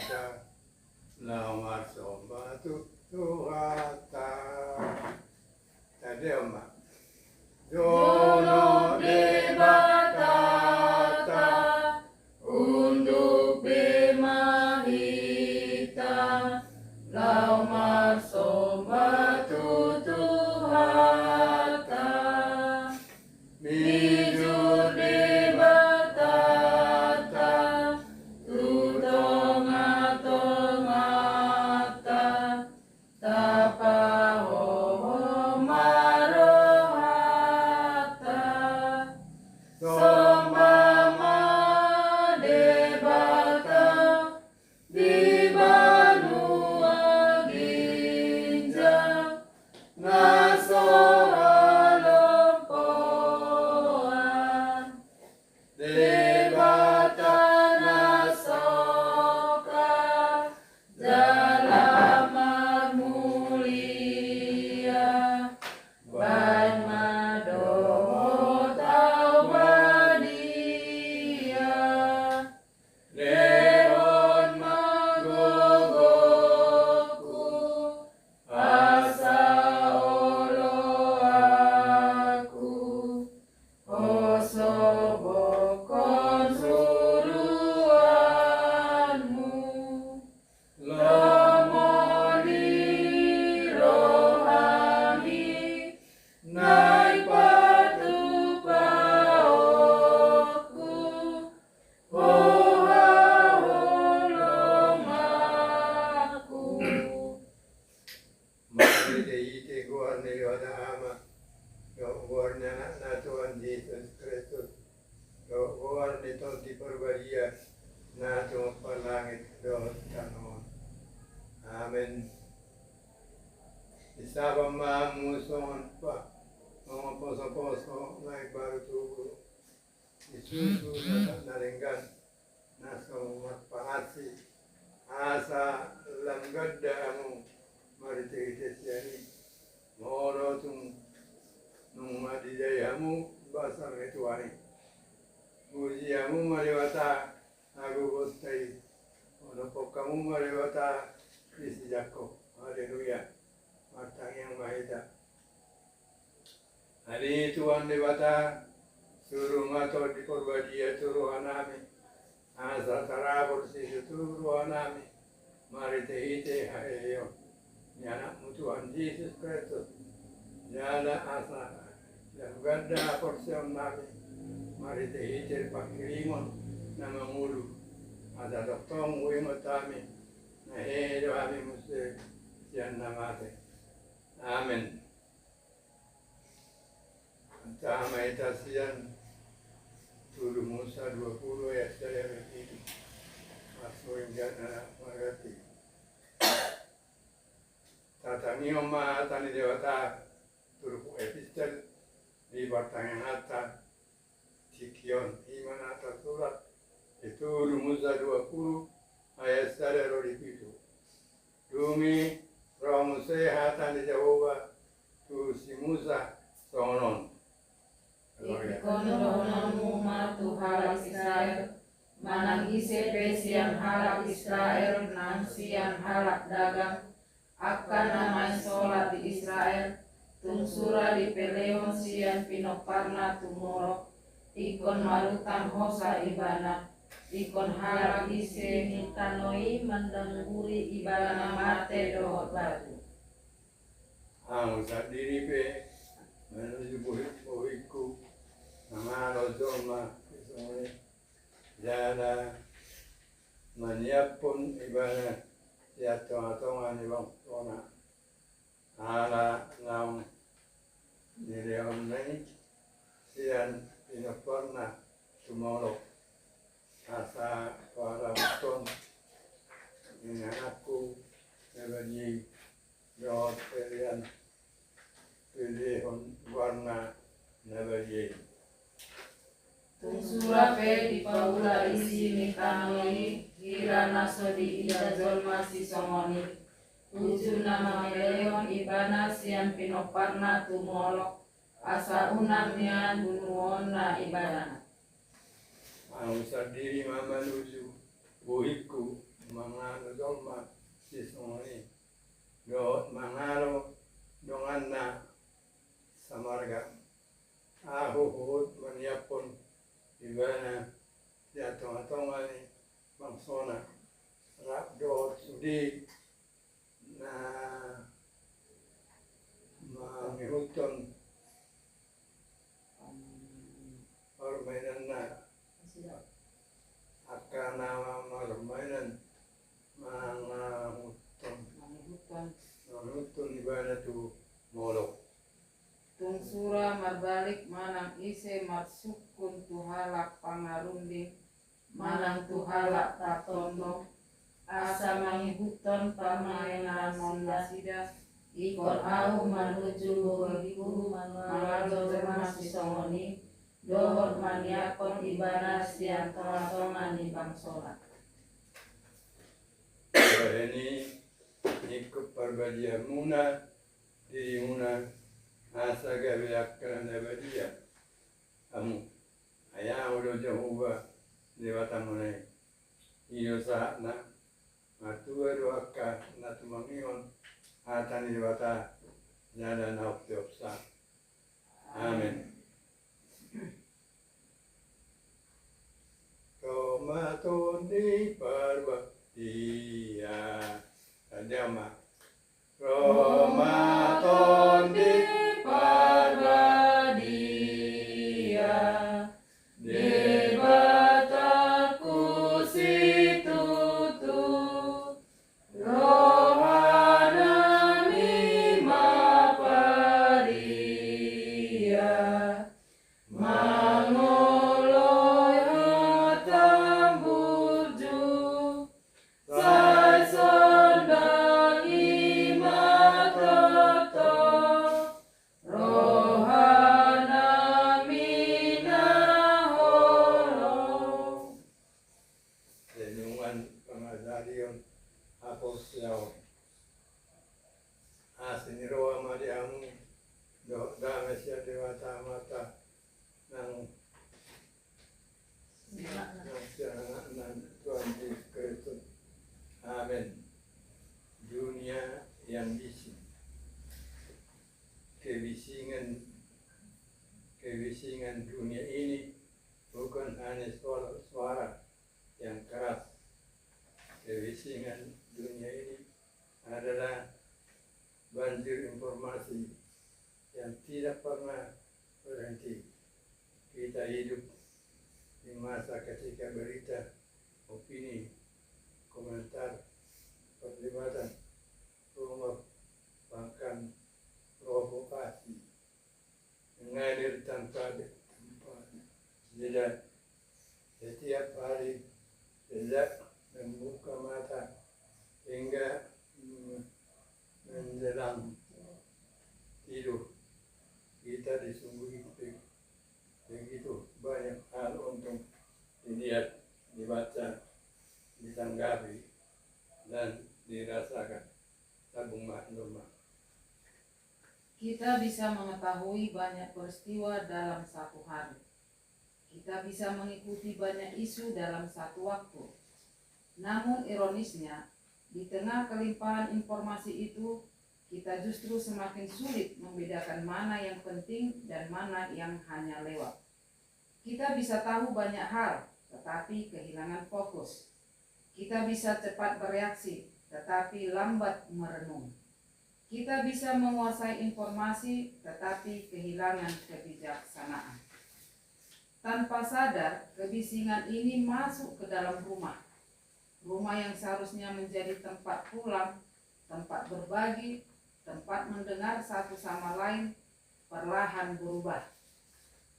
Mahita Nama Soma Tuhata Tadi Oma Jono Debatata Unduk Bimahita Laumar Somba Tutuhata Mijur Debatata Tutonga-tongata Tapaho Marohata Sombama Debata di Banua Ginja Nasohalopoan Debata Nasoka Jalamar Mulia Banmadoho Taubadia Deon Magogoku Asa olo aku Osobokon suruhanmu Lomoni rohani Naik batu paoku Ohaolomaku Mari ite guarne yoda ama Yo guarne na Tuhan Yesus Kristus Yo guarne tonti perbadia Na Tuhan palangit dotanon Amen Isaba mamuson pa Mga poso-poso Naik baru tubuh Isusu naringgan Nasa magpaasi Asa langgadamu Marite siyani Moro tung Nung madidayamu Basang etuani Mujiamu mariwata Agugostay Onopokamu mariwata Kristi Jako Haleluya Martang yang mahida Hari Tuhan debata Suruh ngato di korbadia Suruh anami Asa tarabur si Suruh anami Marite ite haeyo Nyana Tuhan Yesus Kristus Nyana asa yang ganda porsiyon namin Marite ite pagkirimon na mangulu Ada doktong uwimot kami Na hedo kami musti siyan namate Amen Tama ita siyan Tulu Musa 20 ayat saya begitu Masuk yang na mengerti Tatani Oma Tani Dewata Turku Epistel di Bartangan Hatta Cikion Iman atas surat itu Musa 20 ayat 1 itu Dumi Roh Musa Hatan di Jehovah Tu si Musa Sonon Ikononomu matu halak Israel Manang ise pesian halak Israel Nang sian halak dagang Akan namai sholat di Israel Tungsura di Peleon sian pinoparna tumoro Ikon malutan hosa ibana Ikon halak ise nitanoi mendengguri ibana mate dohot batu Angsa diri pe menuju buhiku nama rozoma kesone jana menyiapkan ibadah ya tonga-tonga ni bang tona ala ngam nireon nai sian pinaporna tumoro asa para ton dengan aku sebagai Lord pilihan pilihon warna nabaye Tungsura pe di paula isi nitanoi Hira nasodi ida zolma si somoni Ujun nama Leon ibana sian pinoparna tumolok Asa unangnya bunuona ibana Ang sa diri mamanuju buhiku mga sona rabdo sudi na mangihutong permainan na akan permainan mangihutong ibadah tu molok. Tung sura marbalik manang ise marsukun tuhalak pangarunding manang tuhalak tatondo asa mangihuton pamaenan mondasida ikon au manuju guru mangajo masih songoni dohot maniakon ibadah siang tengah-tengah di bangsola. Ini ikut perbadian muna di muna asa gawe akan abadiya amu ayah udah Jehovah dewata mulai iyo na matua doaka na tumangion hatan dewata jada na optiopsa. Amin. Romaton di parbadia adama Romaton di parbadia debataku situtu rohana mima paria mangoloy hatam burju sai sondang ima toto rohana mina holo. Renungan pengajarian apostol asiniro amadiamu do damesya dewata mata nang Tuhan Yesus Kristus. Amin. Dunia yang bising, kebisingan dunia ini bukan hanya suara yang keras. Kebisingan dunia ini adalah banjir informasi yang tidak pernah berhenti. Kita hidup di masa ketika berita, opini, komentar, perdebatan, rumor, bahkan provokasi mengalir tanpa tempat. Jeda setiap hari sejak membuka mata hingga menjelang tidur kita disuguhi begitu banyak hal untuk dilihat, dibaca, ditanggapi, dan dirasakan. Tabung maklum. Kita bisa mengetahui banyak peristiwa dalam satu hari. Kita bisa mengikuti banyak isu dalam satu waktu. Namun ironisnya, di tengah kelimpahan informasi itu, kita justru semakin sulit membedakan mana yang penting dan mana yang hanya lewat. Kita bisa tahu banyak hal, tetapi kehilangan fokus. Kita bisa cepat bereaksi, tetapi lambat merenung. Kita bisa menguasai informasi, tetapi kehilangan kebijaksanaan. Tanpa sadar, kebisingan ini masuk ke dalam rumah. Rumah yang seharusnya menjadi tempat pulang, tempat berbagi, tempat mendengar satu sama lain, perlahan berubah.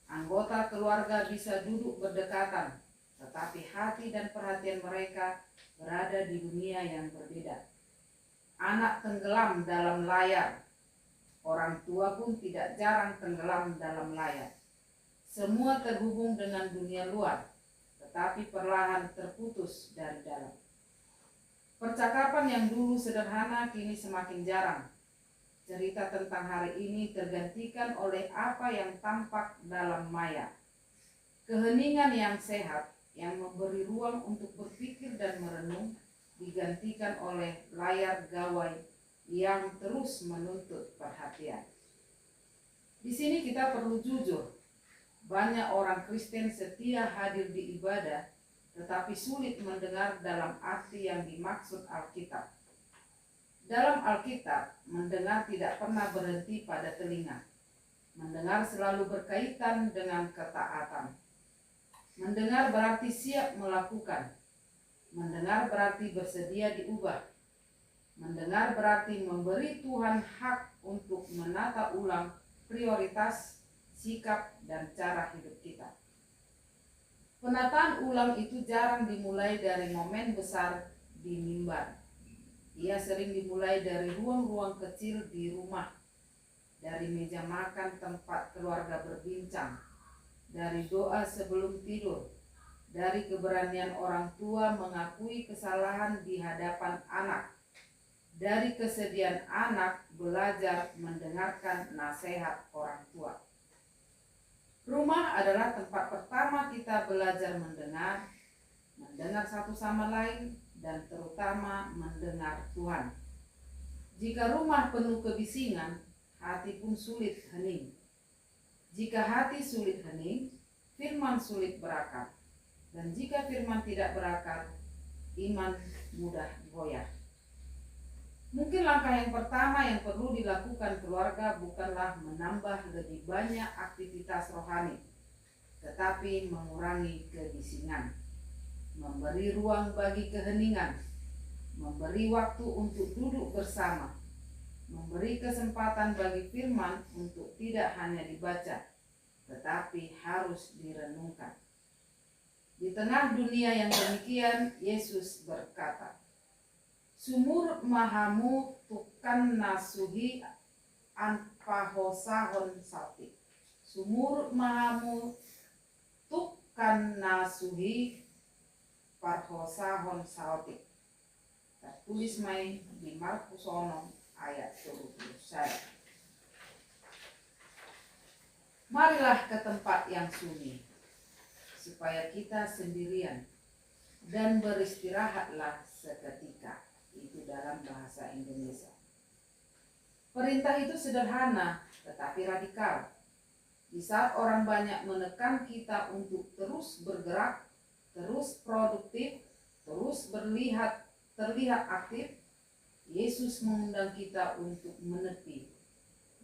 Anggota keluarga bisa duduk berdekatan, tetapi hati dan perhatian mereka berada di dunia yang berbeda. Anak tenggelam dalam layar, orang tua pun tidak jarang tenggelam dalam layar. Semua terhubung dengan dunia luar, tetapi perlahan terputus dari dalam. Percakapan yang dulu sederhana kini semakin jarang. Cerita tentang hari ini tergantikan oleh apa yang tampak dalam maya. Keheningan yang sehat, yang memberi ruang untuk berpikir dan merenung, digantikan oleh layar gawai yang terus menuntut perhatian. Di sini kita perlu jujur. Banyak orang Kristen setia hadir di ibadah, tetapi sulit mendengar dalam arti yang dimaksud Alkitab. Dalam Alkitab, mendengar tidak pernah berhenti pada telinga. Mendengar selalu berkaitan dengan ketaatan. Mendengar berarti siap melakukan. Mendengar berarti bersedia diubah. Mendengar berarti memberi Tuhan hak untuk menata ulang prioritas, sikap, dan cara hidup kita. Penataan ulang itu jarang dimulai dari momen besar di mimbar. Ia sering dimulai dari ruang-ruang kecil di rumah, dari meja makan tempat keluarga berbincang, dari doa sebelum tidur, dari keberanian orang tua mengakui kesalahan di hadapan anak, dari kesediaan anak belajar mendengarkan nasihat orang tua. Rumah adalah tempat pertama kita belajar mendengar satu sama lain, dan terutama mendengar Tuhan. Jika rumah penuh kebisingan, hati pun sulit hening. Jika hati sulit hening, firman sulit berakar. Dan jika firman tidak berakar, iman mudah goyah. Mungkin langkah yang pertama yang perlu dilakukan keluarga bukanlah menambah lebih banyak aktivitas rohani, tetapi mengurangi kebisingan, memberi ruang bagi keheningan, memberi waktu untuk duduk bersama, memberi kesempatan bagi firman untuk tidak hanya dibaca, tetapi harus direnungkan. Di tengah dunia yang demikian, Yesus berkata, "Sumur mahamu tukan nasuhi anpahosahon salti." Sumur mahamu tukan nasuhi parhosahon salti. Tertulis mai di Markus 6 ayat 31. Marilah ke tempat yang sunyi, supaya kita sendirian, dan beristirahatlah seketika. Itu dalam bahasa Indonesia. Perintah itu sederhana tetapi radikal. Di saat orang banyak menekan kita untuk terus bergerak, terus produktif, terus terlihat aktif, Yesus mengundang kita untuk menepi,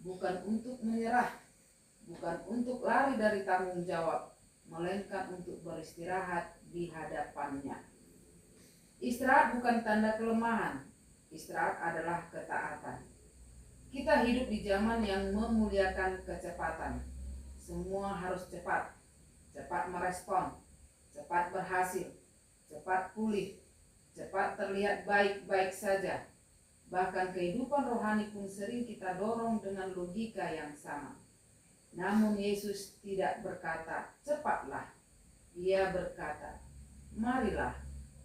bukan untuk menyerah, bukan untuk lari dari tanggung jawab, melainkan untuk beristirahat di hadapannya. Istirahat bukan tanda kelemahan, istirahat adalah ketaatan. Kita hidup di zaman yang memuliakan kecepatan. Semua harus cepat, cepat merespon, cepat berhasil, cepat pulih, cepat terlihat baik-baik saja. Bahkan kehidupan rohani pun sering kita dorong dengan logika yang sama. Namun Yesus tidak berkata, "Cepatlah." Ia berkata, "Marilah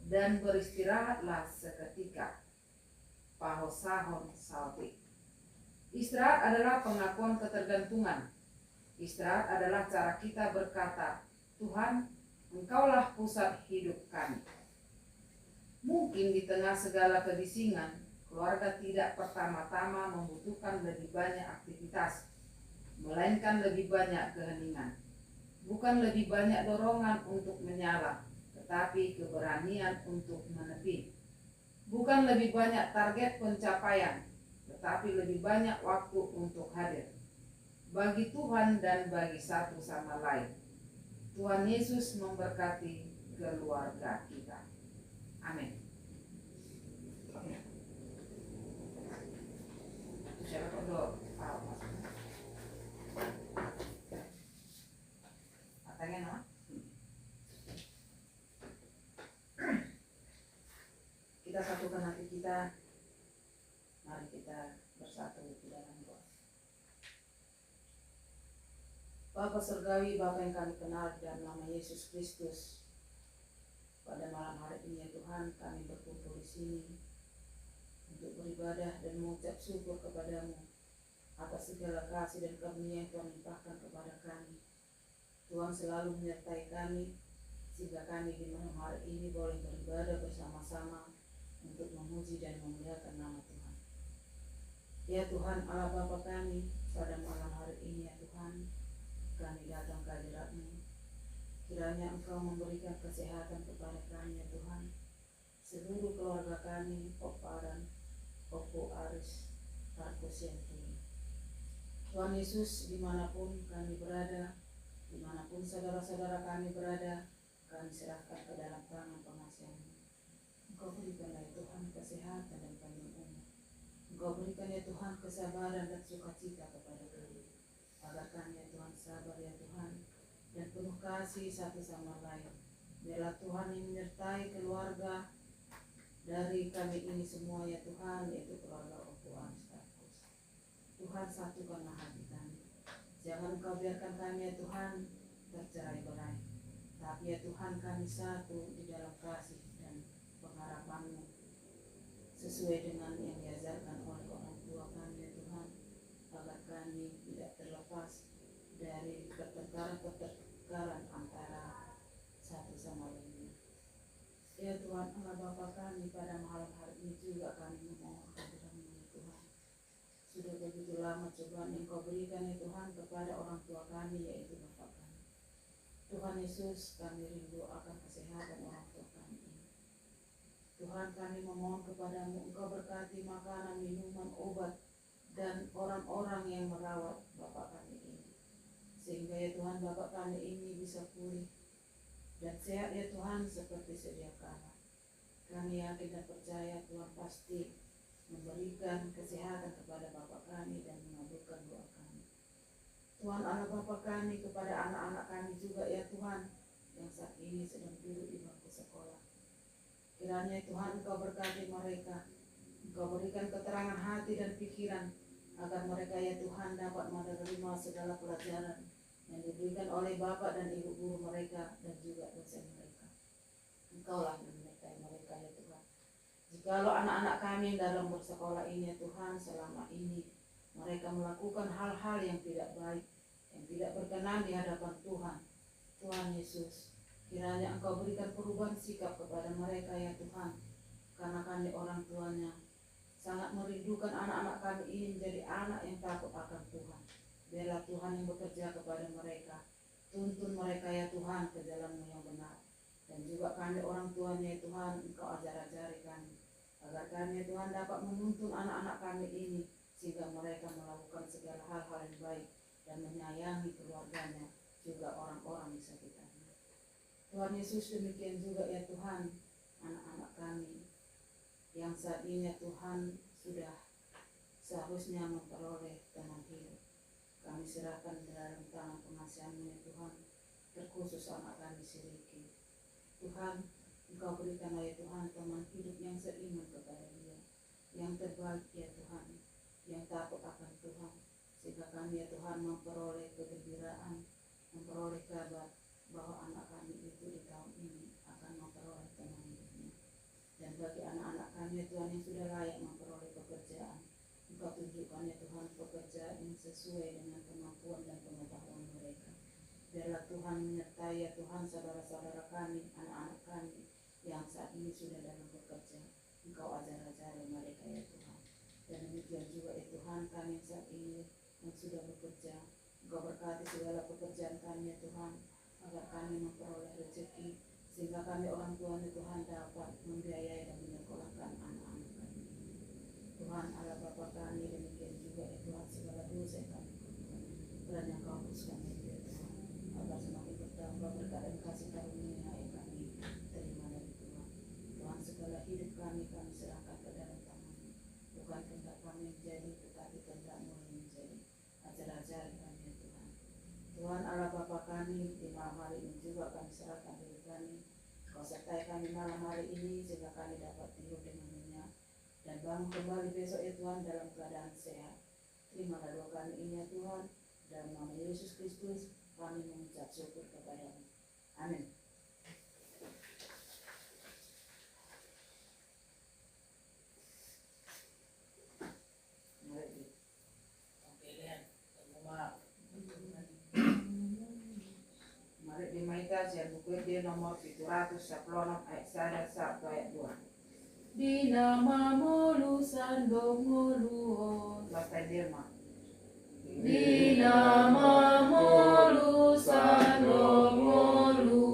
dan beristirahatlah seketika." Pahosahon salti. Istirahat adalah pengakuan ketergantungan. Istirahat adalah cara kita berkata, "Tuhan, Engkaulah pusat hidup kami." Mungkin di tengah segala kebisingan, keluarga tidak pertama-tama membutuhkan lebih banyak aktivitas, melainkan lebih banyak keheningan. Bukan lebih banyak dorongan untuk menyala, tetapi keberanian untuk menepi. Bukan lebih banyak target pencapaian, tetapi lebih banyak waktu untuk hadir bagi Tuhan dan bagi satu sama lain. Tuhan Yesus memberkati keluarga kita. Amin. Siapa kodo? Katanya nama? Kita satukan hati kita. Mari kita bersatu di dalam doa. Bapa Surgawi, Bapa yang kami kenal dalam nama Yesus Kristus, pada malam hari ini ya Tuhan, kami berkumpul di sini untuk beribadah dan mengucap syukur kepadamu atas segala kasih dan karunia yang Tuhan limpahkan kepada kami. Tuhan selalu menyertai kami, sehingga kami di malam hari ini boleh beribadah bersama-sama untuk memuji dan memuliakan nama Tuhan. Ya Tuhan Allah Bapa kami, pada malam hari ini ya Tuhan, kami datang ke hadirat-Mu. Kiranya Engkau memberikan kesehatan kepada kami ya Tuhan, seluruh keluarga kami, Oparan, Opo Aris, Markus Yanti. Tuhan Yesus, dimanapun kami berada, dimanapun saudara-saudara kami berada, kami serahkan ke dalam tangan pengasihan-Mu. Engkau berikan ya Tuhan kesehatan dan panjang umur. Engkau berikan ya Tuhan kesabaran dan sukacita kepada kami, agar kami ya Tuhan sabar ya Tuhan, dan penuh kasih satu sama lain. Biarlah Tuhan yang menyertai keluarga dari kami ini semua ya Tuhan, yaitu keluarga Opo Aris Markus. Tuhan, satukanlah hati kami. Jangan Engkau biarkan kami ya Tuhan tercerai-berai, tapi ya Tuhan kami satu di dalam kasih dan pengharapan-Mu, sesuai dengan yang diajarkan oleh orang tua kami ya Tuhan, agar kami tidak terlepas dari pertengkaran antara satu sama lainnya. Ya Tuhan Allah Bapa kami, pada malam hari ini juga kami memohon kehadiran-Mu ya Tuhan. Sudah begitu lama cobaan yang Kau berikan ya Tuhan kepada orang tua kami, yaitu Bapak kami. Tuhan Yesus, kami rindu akan kesehatan orang tua kami ini. Tuhan, kami memohon kepada-Mu, Engkau berkati makanan, minuman, obat, dan orang-orang yang merawat Bapak kami ini, sehingga ya Tuhan Bapak kami ini bisa pulih dan sehat ya Tuhan seperti sedia kala. Kami yakin dan percaya Tuhan pasti memberikan kesehatan kepada Bapak kami dan mengabulkan doa kami. Tuhan Allah Bapa kami, kepada anak-anak kami juga ya Tuhan, yang saat ini sedang duduk di bangku sekolah. Kiranya Tuhan Engkau berkati mereka, Engkau berikan keterangan hati dan pikiran, agar mereka ya Tuhan dapat menerima segala pelajaran yang diberikan oleh Bapak dan Ibu guru mereka dan juga dosen mereka. Engkaulah yang menyertai mereka ya Tuhan. Jikalau anak-anak kami dalam bersekolah ini ya Tuhan, selama ini mereka melakukan hal-hal yang tidak baik, yang tidak berkenan di hadapan Tuhan, Tuhan Yesus, kiranya Engkau berikan perubahan sikap kepada mereka ya Tuhan, karena kami orang tuanya sangat merindukan anak-anak kami ini menjadi anak yang takut akan Tuhan. Biarlah Tuhan yang bekerja kepada mereka, tuntun mereka ya Tuhan ke jalan-Mu yang benar. Dan juga kami orang tuanya ya Tuhan, Engkau ajar-ajari kami, agar kami ya Tuhan dapat menuntun anak-anak kami ini, sehingga mereka melakukan segala hal-hal yang baik dan menyayangi keluarganya, juga orang-orang di sekitarnya. Tuhan Yesus, demikian juga ya Tuhan, anak-anak kami yang saat ini ya Tuhan sudah seharusnya memperoleh teman hidup. Kami serahkan dalam tangan pengasihan-Mu ya Tuhan, terkhusus anak kami si Riki. Tuhan, Engkau berikan ya Tuhan teman hidup yang seiman kepada dia, yang terbaik ya Tuhan, yang takut akan Tuhan, sehingga kami ya Tuhan memperoleh kegembiraan, memperoleh kabar bahwa anak kami itu di tahun ini akan memperoleh teman hidupnya. Dan bagi anak-anak kami ya Tuhan yang sudah layak memperoleh pekerjaan, Engkau tunjukkan ya Tuhan pekerjaan yang sesuai dengan kemampuan dan pengetahuan mereka. Biarlah Tuhan menyertai ya Tuhan saudara-saudara kami, anak-anak kami yang saat ini sudah dalam bekerja. Engkau ajar-ajari mereka ya Tuhan. Dan demikian juga ya Tuhan kami yang saat ini yang sudah bekerja, Engkau berkati segala pekerjaan kami ya Tuhan, agar kami memperoleh rezeki, sehingga kami orang tua ya Tuhan dapat membiayai dan menyekolahkan anak-anak kami. Tuhan Allah Bapa kami, demikian juga ya Tuhan segala dosa yang kami perbuat, kiranya Engkau hapuskan itu ya Tuhan, agar semakin bertambah berkat dan kasih karunia yang kami terima dari Tuhan. Tuhan, segala hidup kami serahkan ke dalam tangan-Mu. Bukan kehendak kami menjadi, tetapi kehendak-Mu yang menjadi. Ajar-ajari kami ya Tuhan. Tuhan Allah Bapa kami, di malam hari ini juga kami serahkan diri kami. Kau sertai kami malam hari ini, sehingga kami dapat tidur dengan nyenyak dan bangun kembali besok ya Tuhan dalam keadaan sehat. Terimalah doa kami ini ya Tuhan, dalam nama Yesus Kristus kami mengucap syukur kepada-Mu. Amin. Mari dimainkan saya buku dia nomor 716 ayat 1 sampai ayat 2. Di nama-Mu lusan dongoluon. Bapak Dirma. Di nama-Mu lusan dongoluon.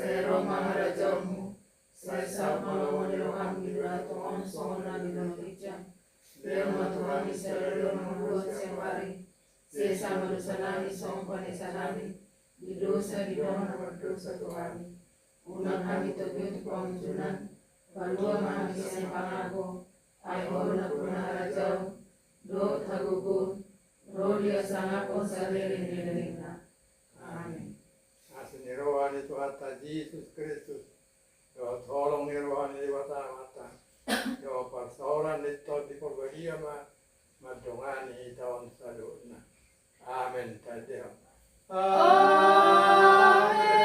Saya Roma Maharajamu, saya sama Lamonelo Hamdulillah Tuhan Sona di Indonesia. Lema Tuhan Israel membuat sembari, saya sama dosa nami sompani sanami, di dosa di dona berdosa Tuhan. Unang kami terbentuk pengunjunan, palua mami sempanago, ayona punarajau, do tagugur, rodia sangapo sarere nelerina. Amin. Asini rohani Tuhan Yesus Kristus, doa tolong ni rohani di mata-mata, doa persoalan di porbadia madongani tahun saluna. Amin. Amin.